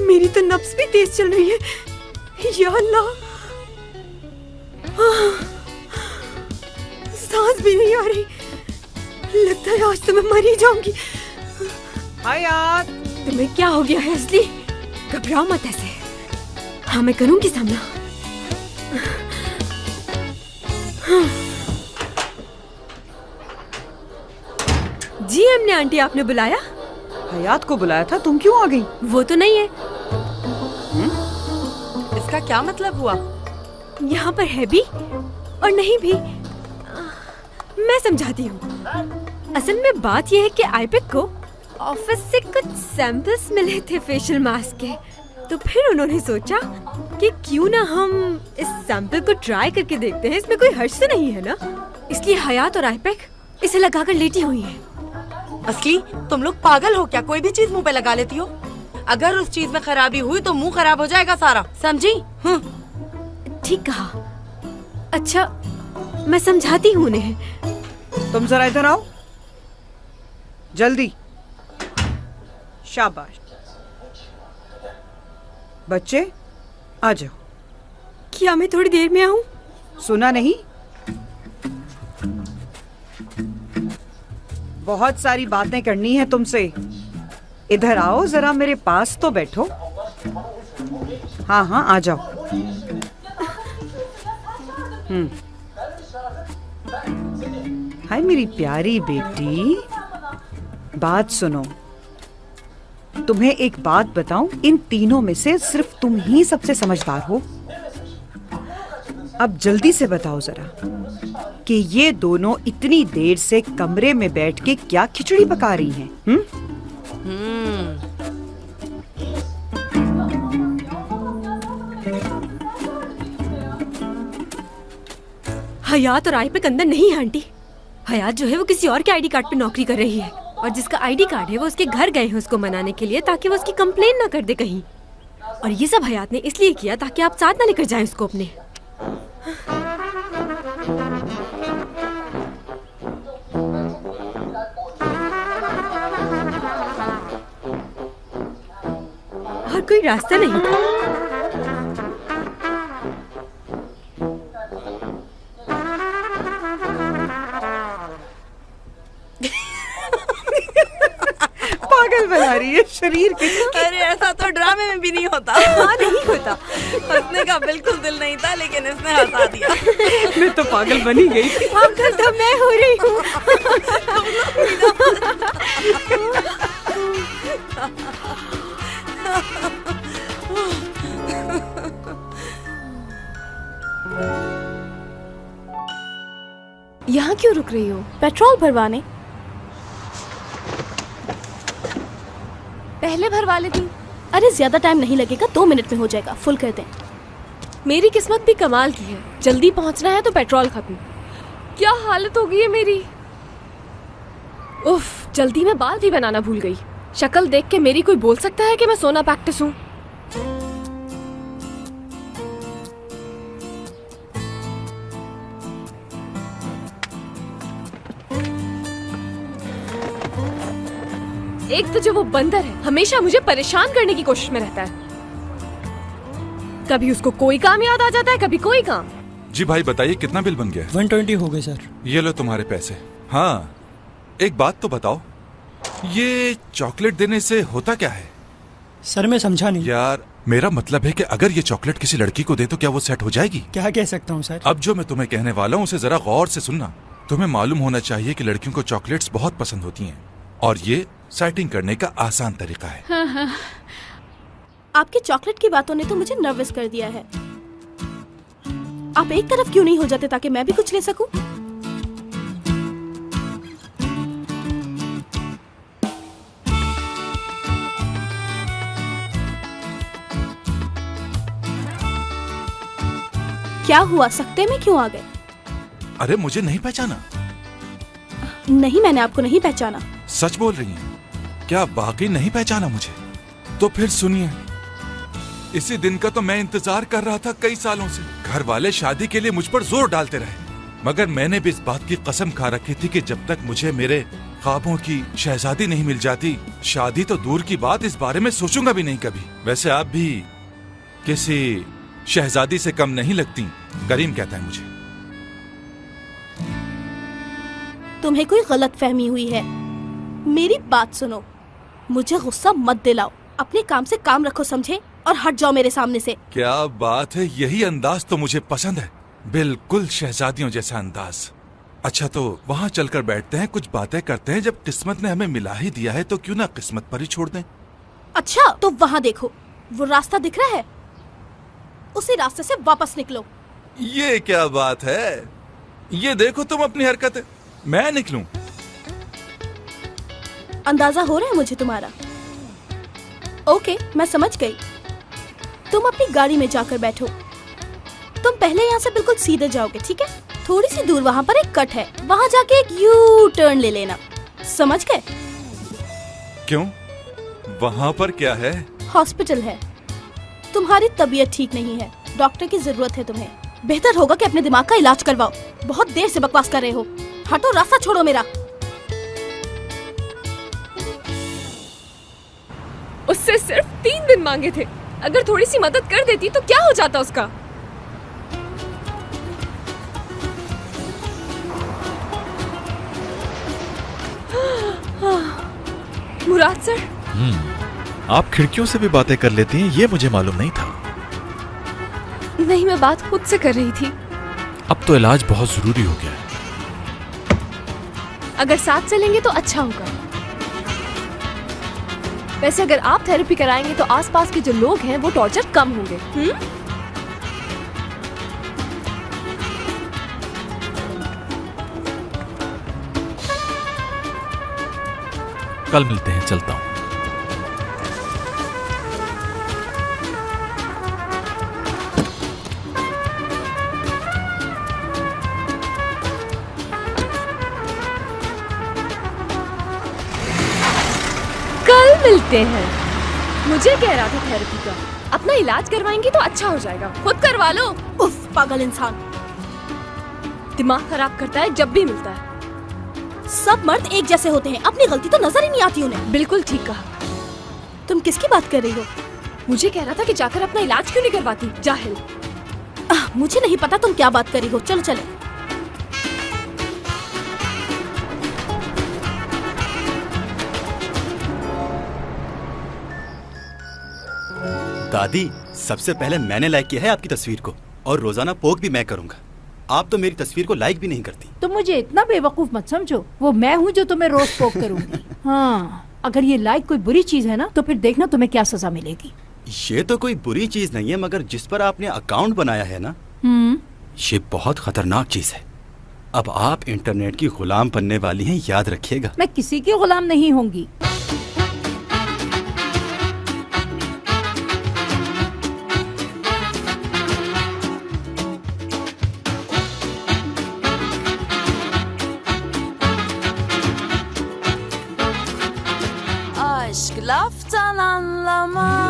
मेरी तो नब्ज भी तेज चल रही है। या अल्लाह, सांस भी नहीं आ रही। लगता है आज तो मैं मर ही जाऊंगी। हयात, तुम्हें क्या हो गया है असली? घबराओ मत ऐसे। हाँ, मैं करूंगी सामना। जी हमने आंटी, आपने बुलाया? हयात को बुलाया था, तुम क्यों आ गई? वो तो नहीं है। इसका क्या मतलब हुआ? यहाँ पर है भी और नहीं भी। मैं समझाती हूँ। असल में बात यह है कि आईपेक को ऑफिस से कुछ सैंपल्स मिले थे फेशियल मास्क के, तो फिर उन्होंने सोचा कि क्यों ना हम इस सैंपल को ट्राई करके देखते हैं। इसमें कोई हर्ज तो नहीं है ना? इसलिए हयात और आईपेक इसे लगाकर लेटी हुई है। असली, तुम लोग पागल हो क्या? कोई भी चीज मुंह पे लगा लेती हो। अगर उस चीज में खराबी हुई तो मुंह खराब हो जाएगा सारा, समझी? ठीक कहा। अच्छा, मैं समझाती हूँ उन्हें। तुम जरा इधर आओ, जल्दी। शाबाश। बच्चे आ जाओ। क्या मैं थोड़ी देर में आऊँ? सुना नहीं? बहुत सारी बातें करनी है तुमसे। इधर आओ जरा, मेरे पास तो बैठो। हाँ हाँ, आ जाओ। हाय मेरी प्यारी बेटी, बात सुनो। तुम्हें एक बात बताऊं, इन तीनों में से सिर्फ तुम ही सबसे समझदार हो। अब जल्दी से बताओ जरा कि ये दोनों इतनी देर से कमरे में बैठ के क्या खिचड़ी पका रही हैं? हयात और आईपेक अंदर नहीं है आंटी। हयात जो है वो किसी और के आईडी कार्ड पे नौकरी कर रही है, और जिसका आईडी कार्ड है वो उसके घर गए हैं उसको मनाने के लिए, ताकि वो उसकी कंप्लेन ना कर दे कहीं। और ये सब हयात ने इसलिए किया ताकि आप साथ ना लेकर जाएं उसको अपने। और कोई रास्ता नहीं था। पागल बना रही है शरीर के। अरे ऐसा तो ड्रामे में भी नहीं होता। हाँ, नहीं होता। हंसने का बिल्कुल दिल नहीं था, लेकिन इसने हंसा दिया। मैं तो पागल बनी गई। पागल तो मैं हो रही हूँ। यहाँ क्यों रुक रही हो? पेट्रोल भरवाने? पहले भरवा लेती। अरे ज्यादा टाइम नहीं लगेगा, 2 मिनट में हो जाएगा। फुल कर दें। मेरी किस्मत भी कमाल की है। जल्दी पहुंचना है तो पेट्रोल खत्म। क्या हालत हो गई है मेरी। उफ, जल्दी में बाल भी बनाना भूल गई। शक्ल देख के मेरी कोई बोल सकता है कि मैं सोना प्रैक्टिस हूँ? एक तो जो वो बंदर है हमेशा मुझे परेशान करने की कोशिश में रहता है। कभी उसको कोई काम याद आ जाता है, कभी कोई काम। जी भाई बताइए, कितना बिल बन गया? 120 हो गए सर। ये लो तुम्हारे पैसे। हाँ, एक बात तो बताओ, ये चॉकलेट देने से होता क्या है? सर मैं समझा नहीं। यार मेरा मतलब है कि अगर ये चॉकलेट किसी लड़की को दे तो क्या वो सेट हो जाएगी? क्या कह सकता हूँ सर? अब जो मैं तुम्हें कहने वाला हूँ उसे जरा गौर से सुनना। तुम्हें मालूम होना चाहिए कि लड़कियों को चॉकलेट्स बहुत पसंद होती हैं, और ये सेटिंग करने का आसान तरीका है। हाँ हाँ। आपकी चॉकलेट की बातों ने तो मुझे नर्वस कर दिया है। आप एक तरफ क्यों नहीं हो जाते ताकि मैं भी कुछ ले सकूं? क्या हुआ, सकते में क्यों आ गए? अरे मुझे नहीं पहचाना? नहीं, मैंने आपको नहीं पहचाना। सच बोल रही हैं? क्या वाकई नहीं पहचाना मुझे? तो फिर सुनिए, इसी दिन का तो मैं इंतजार कर रहा था कई सालों से। घर वाले शादी के लिए मुझ पर जोर डालते रहे, मगर मैंने भी इस बात की कसम खा रखी थी कि जब तक मुझे मेरे ख्वाबों की शहजादी नहीं मिल जाती, शादी तो दूर की बात, इस बारे में सोचूंगा भी नहीं कभी। वैसे आप भी किसी शहजादी से कम नहीं लगती, करीम कहता है मुझे। तुम्हें कोई गलत फहमी हुई है। मेरी बात सुनो, मुझे गुस्सा मत दिलाओ। अपने काम से काम रखो, समझे? और हट जाओ मेरे सामने से। क्या बात है, यही अंदाज तो मुझे पसंद है, बिल्कुल शहजादियों जैसा अंदाज। अच्छा तो वहाँ चलकर बैठते हैं, कुछ बातें करते हैं। जब किस्मत ने हमें मिला ही दिया है तो क्यों ना किस्मत पर ही छोड़ दें। अच्छा तो वहाँ देखो, वो रास्ता दिख रहा है, उसी रास्ते से वापस निकलो। ये क्या बात है, ये देखो तुम अपनी हरकत, मैं निकलूं? अंदाजा हो रहा है मुझे तुम्हारा। ओके, मैं समझ गई। तुम अपनी गाड़ी में जाकर बैठो। तुम पहले यहाँ से बिल्कुल सीधे जाओगे, ठीक है? थोड़ी सी दूर वहाँ पर एक कट है, वहाँ जाके एक यू टर्न ले लेना। समझ गए? क्यों, वहाँ पर क्या है? हॉस्पिटल है। तुम्हारी तबीयत ठीक नहीं है, डॉक्टर की जरूरत है तुम्हें। बेहतर होगा कि अपने दिमाग का इलाज करवाओ। बहुत देर से बकवास कर रहे हो। हटो, रास्ता छोड़ो मेरा। उससे सिर्फ 3 दिन मांगे थे, अगर थोड़ी सी मदद कर देती तो क्या हो जाता उसका। मुराद सर, आप खिड़कियों से भी बातें कर लेती हैं, ये मुझे मालूम नहीं था। नहीं, मैं बात खुद से कर रही थी। अब तो इलाज बहुत जरूरी हो गया है। अगर साथ चलेंगे तो अच्छा होगा। वैसे अगर आप थेरेपी कराएंगे तो आसपास के जो लोग हैं वो टॉर्चर कम होंगे। कल मिलते हैं, चलता हूँ। कल मिलते हैं। मुझे कह रहा था थेरेपी का, अपना इलाज करवाएंगी तो अच्छा हो जाएगा, खुद करवा लो। उफ, पागल इंसान। दिमाग खराब करता है जब भी मिलता है। सब मर्द एक जैसे होते हैं, अपनी गलती तो नजर ही नहीं आती उन्हें। बिल्कुल ठीक कहा। तुम किसकी बात कर रही हो? मुझे कह रहा था कि जाकर अपना इलाज क्यों नहीं करवाती, जाहिल। मुझे नहीं पता तुम क्या बात कर रही हो। चलो चले। दादी, सबसे पहले मैंने लाइक किया है आपकी तस्वीर को, और रोजाना पोक भी मैं करूंगा। आप तो मेरी तस्वीर को लाइक भी नहीं करती। तुम मुझे इतना बेवकूफ मत समझो, वो मैं हूँ जो तुम्हें रोज पोक करूंगी। हाँ, अगर ये लाइक कोई बुरी चीज है ना तो फिर देखना तुम्हें क्या सजा मिलेगी। ये तो कोई बुरी चीज नहीं है, मगर जिस पर आपने अकाउंट बनाया है ना, ये बहुत खतरनाक चीज है। अब आप इंटरनेट की गुलाम बनने वाली हैं, याद रखिएगा। मैं किसी की गुलाम नहीं होंगी। Aşk laftan anlamaz.